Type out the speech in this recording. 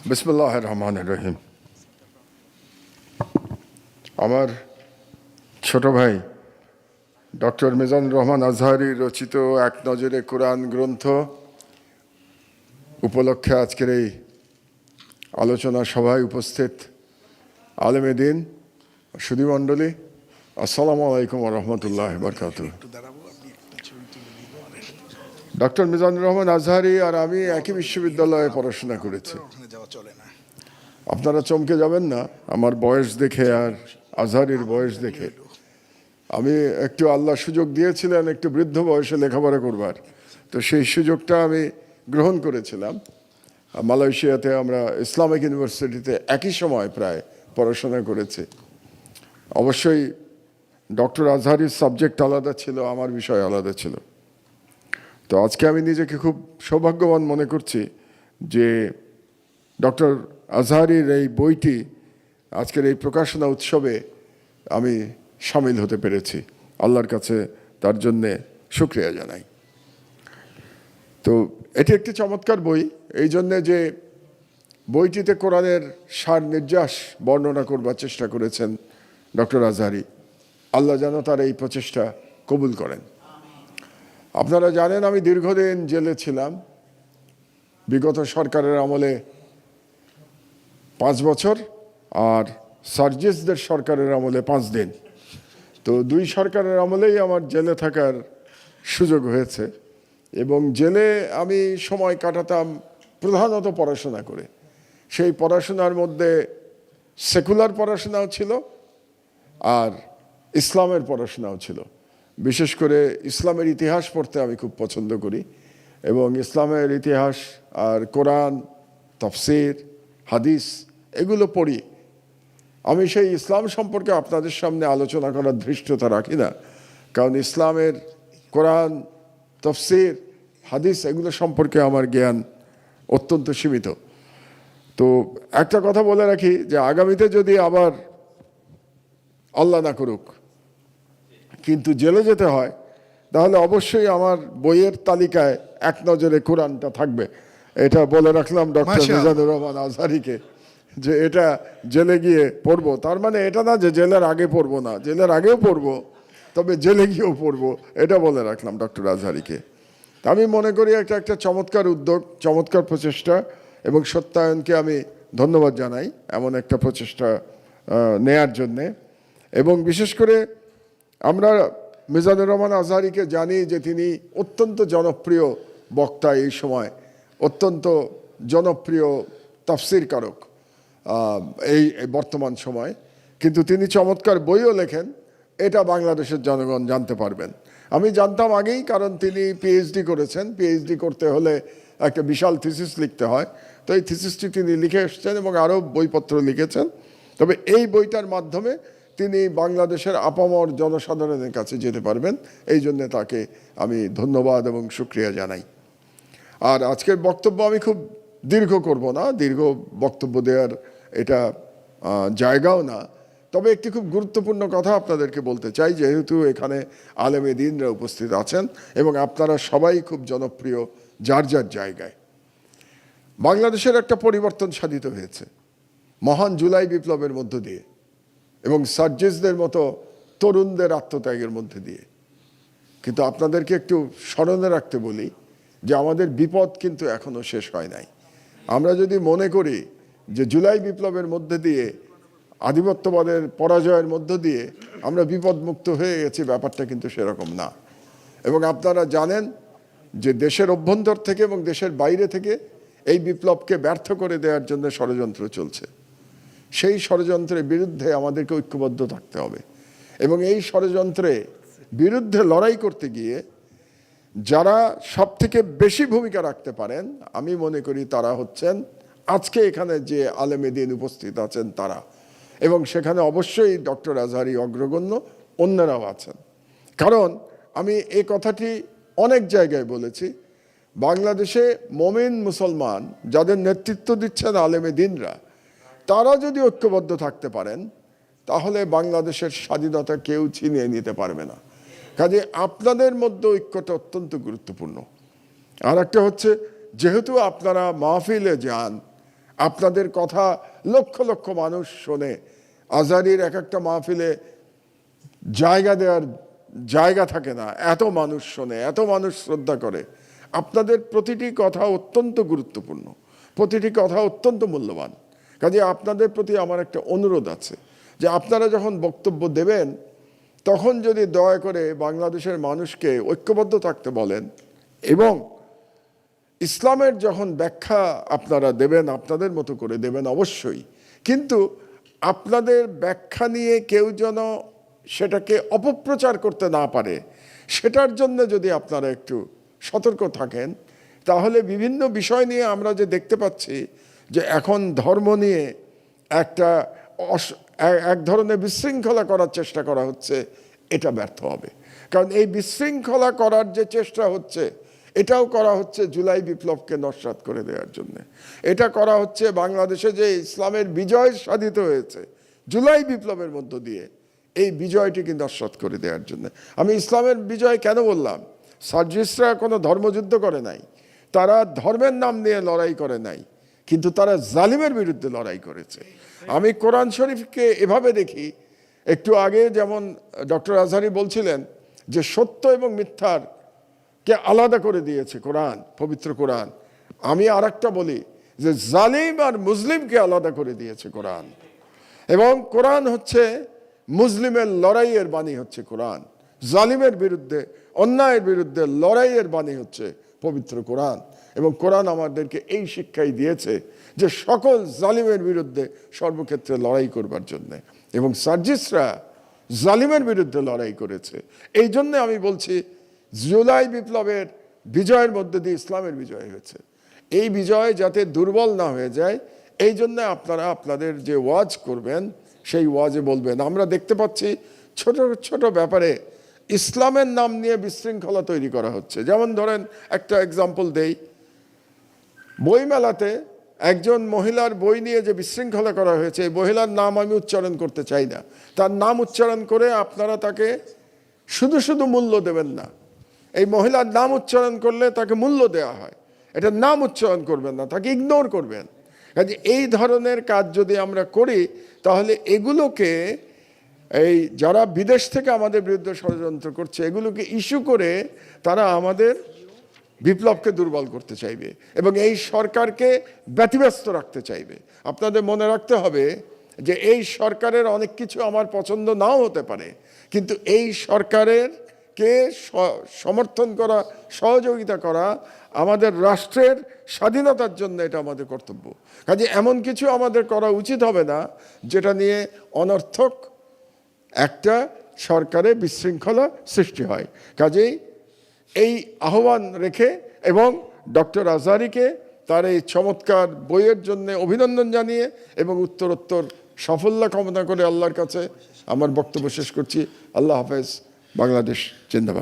বিসমিল্লাহির রহমানির রহিম। আমার ছোট ভাই ডক্টর মিজানুর রহমান আজহারী রচিত এক নজরে কোরআন গ্রন্থ উপলক্ষে আজকের এই আলোচনা সভায় উপস্থিত আলেমে দ্বীন, সুধীমণ্ডলী, আসসালামু আলাইকুম ওয়া রাহমাতুল্লাহি ওয়া বারাকাতুহু। ডক্টর মিজানুর রহমান আজহারী আর আমি একই বিশ্ববিদ্যালয়ে পড়াশোনা করেছি। আপনারা চমকে যাবেন না আমার বয়স দেখে আর আজহারীর বয়স দেখে। আমি একটু আল্লাহ সুযোগ দিয়েছিলেন একটু বৃদ্ধ বয়সে লেখাপড়া করবার, তো সেই সুযোগটা আমি গ্রহণ করেছিলাম। মালয়েশিয়াতে আমরা ইসলামিক ইউনিভার্সিটিতে একই সময় প্রায় পড়াশোনা করেছি। অবশ্যই ডক্টর আজহারীর সাবজেক্ট আলাদা ছিল, আমার বিষয় আলাদা ছিল। তো আজকে আমি নিজেকে খুব সৌভাগ্যবান মনে করছি যে ডক্টর আজহারীর এই বইটি আজকের এই প্রকাশনা উৎসবে আমি সামিল হতে পেরেছি। আল্লাহর কাছে তার জন্যে শুকরিয়া জানাই। তো এটি একটি চমৎকার বই এই জন্যে যে বইটিতে কোরআনের সার নির্যাস বর্ণনা করবার চেষ্টা করেছেন ডক্টর আজহারী। আল্লাহ যেন তার এই প্রচেষ্টা কবুল করেন। আপনারা জানেন আমি দীর্ঘদিন জেলে ছিলাম। বিগত সরকারের আমলে 5 বছর আর সার্জিসদের সরকারের আমলে 5 দিন। তো 2 সরকারের আমলেই আমার জেলে থাকার সুযোগ হয়েছে এবং জেলে আমি সময় কাটাতাম প্রধানত পড়াশোনা করে। সেই পড়াশোনার মধ্যে সেকুলার পড়াশোনাও ছিল আর ইসলামের পড়াশোনাও ছিল। বিশেষ করে ইসলামের ইতিহাস পড়তে আমি খুব পছন্দ করি এবং ইসলামের ইতিহাস আর কোরআন, তাফসীর, হাদিস এগুলো পড়ি। আমি সেই ইসলাম সম্পর্কে আপনাদের সামনে আলোচনা করার ধৃষ্টতা রাখি না, কারণ ইসলামের কোরআন, তাফসীর, হাদিস এগুলো সম্পর্কে আমার জ্ঞান অত্যন্ত সীমিত। তো একটা কথা বলে রাখি যে আগামীতে যদি আবার আল্লাহ না করুক কিন্তু জেলে যেতে হয়, তাহলে অবশ্যই আমার বইয়ের তালিকায় এক নজরে কোরআনটা থাকবে। এটা বলে রাখলাম ডক্টর মিজানুর রহমান আজহারীকে যে এটা জেলে গিয়ে পড়বো। তার মানে এটা না যে জেলের আগে পড়বো না, জেলের আগেও পড়বো, তবে জেলে গিয়েও পড়বো, এটা বলে রাখলাম ডক্টর আজহারীকে। আমি মনে করি একটা চমৎকার উদ্যোগ, চমৎকার প্রচেষ্টা এবং সত্যায়নকে আমি ধন্যবাদ জানাই এমন একটা প্রচেষ্টা নেয়ার জন্যে। এবং বিশেষ করে আমরা মিজানুর রহমান আজহারীকে জানি যে তিনি অত্যন্ত জনপ্রিয় বক্তা, এই সময় অত্যন্ত জনপ্রিয় তাফসীরকারক এই বর্তমান সময়। কিন্তু তিনি চমৎকার বইও লেখেন, এটা বাংলাদেশের জনগণ জানতে পারবেন। আমি জানতাম আগেই, কারণ তিনি পিএইচডি করেছেন। পিএইচডি করতে হলে একটা বিশাল থিসিস লিখতে হয়, তো এই থিসিসটি তিনি লিখে এসছেন এবং আরও বইপত্র লিখেছেন। তবে এই বইটার মাধ্যমে তিনি বাংলাদেশের আপামর জনসাধারণের কাছে যেতে পারবেন, এই জন্যে তাকে আমি ধন্যবাদ এবং শুকরিয়া জানাই। আর আজকের বক্তব্য আমি খুব দীর্ঘ করব না, দীর্ঘ বক্তব্য দেওয়ার এটা জায়গাও না। তবে একটি খুব গুরুত্বপূর্ণ কথা আপনাদেরকে বলতে চাই, যেহেতু এখানে আলেমে দ্বীনরা উপস্থিত আছেন এবং আপনারা সবাই খুব জনপ্রিয় যার যার জায়গায়। বাংলাদেশের একটা পরিবর্তন সাধিত হয়েছে মহান জুলাই বিপ্লবের মধ্য দিয়ে এবং সার্জিসদের মতো তরুণদের আত্মত্যাগের মধ্যে দিয়ে। কিন্তু আপনাদেরকে একটু স্মরণে রাখতে বলি যে আমাদের বিপদ কিন্তু এখনো শেষ হয় নাই। আমরা যদি মনে করি যে জুলাই বিপ্লবের মধ্যে দিয়ে, আধিপত্যবাদের পরাজয়ের মধ্য দিয়ে আমরা বিপদমুক্ত হয়ে গেছি, ব্যাপারটা কিন্তু সেরকম না। এবং আপনারা জানেন যে দেশের অভ্যন্তর থেকে এবং দেশের বাইরে থেকে এই বিপ্লবকে ব্যর্থ করে দেওয়ার জন্য ষড়যন্ত্র চলছে। সেই ষড়যন্ত্রের বিরুদ্ধে আমাদেরকে ঐক্যবদ্ধ থাকতে হবে এবং এই ষড়যন্ত্রের বিরুদ্ধে লড়াই করতে গিয়ে যারা সবথেকে বেশি ভূমিকা রাখতে পারেন আমি মনে করি তারা হচ্ছেন আজকে এখানে যে আলেমে দ্বীন উপস্থিত আছেন তারা, এবং সেখানে অবশ্যই ডক্টর আজহারী অগ্রগণ্য, অন্যরাও আছেন। কারণ আমি এই কথাটি অনেক জায়গায় বলেছি, বাংলাদেশে মমিন মুসলমান যাদের নেতৃত্ব দিচ্ছেন আলেমে দ্বীনরা, তারা যদি ঐক্যবদ্ধ থাকতে পারেন তাহলে বাংলাদেশের স্বাধীনতা কেউ ছিনিয়ে নিতে পারবে না। কাজে আপনাদের মধ্যে ঐক্যটা অত্যন্ত গুরুত্বপূর্ণ। আর একটা হচ্ছে, যেহেতু আপনারা মাহফিলে যান, আপনাদের কথা লক্ষ লক্ষ মানুষ শোনে। আজহারীর এক একটা মাহফিলে জায়গা দেওয়ার জায়গা থাকে না, এত মানুষ শোনে, এত মানুষ শ্রদ্ধা করে। আপনাদের প্রতিটি কথা অত্যন্ত গুরুত্বপূর্ণ, প্রতিটি কথা অত্যন্ত মূল্যবান। কাজে আপনাদের প্রতি আমার একটা অনুরোধ আছে যে আপনারা যখন বক্তব্য দেবেন তখন যদি দয়া করে বাংলাদেশের মানুষকে ঐক্যবদ্ধ থাকতে বলেন, এবং ইসলামের যখন ব্যাখ্যা আপনারা দেবেন আপনাদের মতো করে দেবেন অবশ্যই, কিন্তু আপনাদের ব্যাখ্যা নিয়ে কেউ যেন সেটাকে অপপ্রচার করতে না পারে, সেটার জন্য যদি আপনারা একটু সতর্ক থাকেন, তাহলে বিভিন্ন বিষয় নিয়ে আমরা যে দেখতে পাচ্ছি যে এখন ধর্ম নিয়ে একটা এক ধরনের বিশৃঙ্খলা করার চেষ্টা করা হচ্ছে, এটা ব্যর্থ হবে। কারণ এই বিশৃঙ্খলা করার যে চেষ্টা হচ্ছে, এটাও করা হচ্ছে জুলাই বিপ্লবকে নস্যাৎ করে দেওয়ার জন্য। এটা করা হচ্ছে বাংলাদেশে যে ইসলামের বিজয় সাধিত হয়েছে জুলাই বিপ্লবের মধ্য দিয়ে, এই বিজয়টিকে নস্যাৎ করে দেওয়ার জন্য। আমি ইসলামের বিজয় কেন বললাম? সার্জিস্টরা কোনো ধর্মযুদ্ধ করে নাই, তারা ধর্মের নাম নিয়ে লড়াই করে নাই, কিন্তু তারা জালিমের বিরুদ্ধে লড়াই করেছে। আমি কোরআন শরীফকে এভাবে দেখি, একটু আগে যেমন ডক্টর আজহারী বলছিলেন যে সত্য এবং মিথ্যার কে আলাদা করে দিয়েছে কোরআন, পবিত্র কোরআন। আমি আর একটা বলি যে জালিম আর মুসলিমকে আলাদা করে দিয়েছে কোরআন, এবং কোরআন হচ্ছে মুসলিমের লড়াইয়ের বাণী হচ্ছে কোরআন, জালিমের বিরুদ্ধে অন্যায়ের বিরুদ্ধে লড়াইয়ের বাণী হচ্ছে পবিত্র কোরআন। এবং কোরআন আমাদেরকে এই শিক্ষাই দিয়েছে যে সকল জালিমের বিরুদ্ধে সর্বক্ষেত্রে লড়াই করবার জন্যে, এবং সার্জিসরা জালিমের বিরুদ্ধে লড়াই করেছে। এই জন্যে আমি বলছি জুলাই বিপ্লবের বিজয়ের মধ্যে দিয়ে ইসলামের বিজয় হয়েছে। এই বিজয় যাতে দুর্বল না হয়ে যায়, এই জন্য আপনারা আপনাদের যে ওয়াজ করবেন সেই ওয়াজে বলবেন। আমরা দেখতে পাচ্ছি ছোট ছোট ব্যাপারে ইসলামের নাম নিয়ে বিশৃঙ্খলা তৈরি করা হচ্ছে। যেমন ধরেন একটা এক্সাম্পল দেই, বইমেলাতে একজন মহিলার বই নিয়ে যে বিশৃঙ্খলা করা হয়েছে, এই মহিলার নাম আমি উচ্চারণ করতে চাই না, তার নাম উচ্চারণ করে আপনারা তাকে শুধু শুধু মূল্য দেবেন না। এই মহিলার নাম উচ্চারণ করলে তাকে মূল্য দেওয়া হয়, এটা নাম উচ্চারণ করবেন না, তাকে ইগনোর করবেন। কাজে এই ধরনের কাজ যদি আমরা করি, তাহলে এগুলোকে এই যারা বিদেশ থেকে আমাদের বিরুদ্ধে ষড়যন্ত্র করছে, এগুলোকে ইস্যু করে তারা আমাদের বিপ্লবকে দুর্বল করতে চাইবে এবং এই সরকারকে ব্যতিব্যস্ত রাখতে চাইবে। আপনাদের মনে রাখতে হবে যে এই সরকারের অনেক কিছু আমার পছন্দ নাও হতে পারে, কিন্তু এই সরকারের কে সমর্থন করা, সহযোগিতা করা আমাদের রাষ্ট্রের স্বাধীনতার জন্য, এটা আমাদের কর্তব্য। কাজে এমন কিছু আমাদের করা উচিত হবে না যেটা নিয়ে অনর্থক একটা সরকারে বিশৃঙ্খলা সৃষ্টি হয়। কাজেই এই আহ্বান রেখে এবং ডক্টর আজহারীকে তার এই চমৎকার বইয়ের জন্য অভিনন্দন জানিয়ে এবং উত্তরোত্তর সাফল্য কামনা করে আল্লাহর কাছে আমার বক্তব্য শেষ করছি। আল্লাহ হাফেজ। বাংলাদেশ জিন্দাবাদ।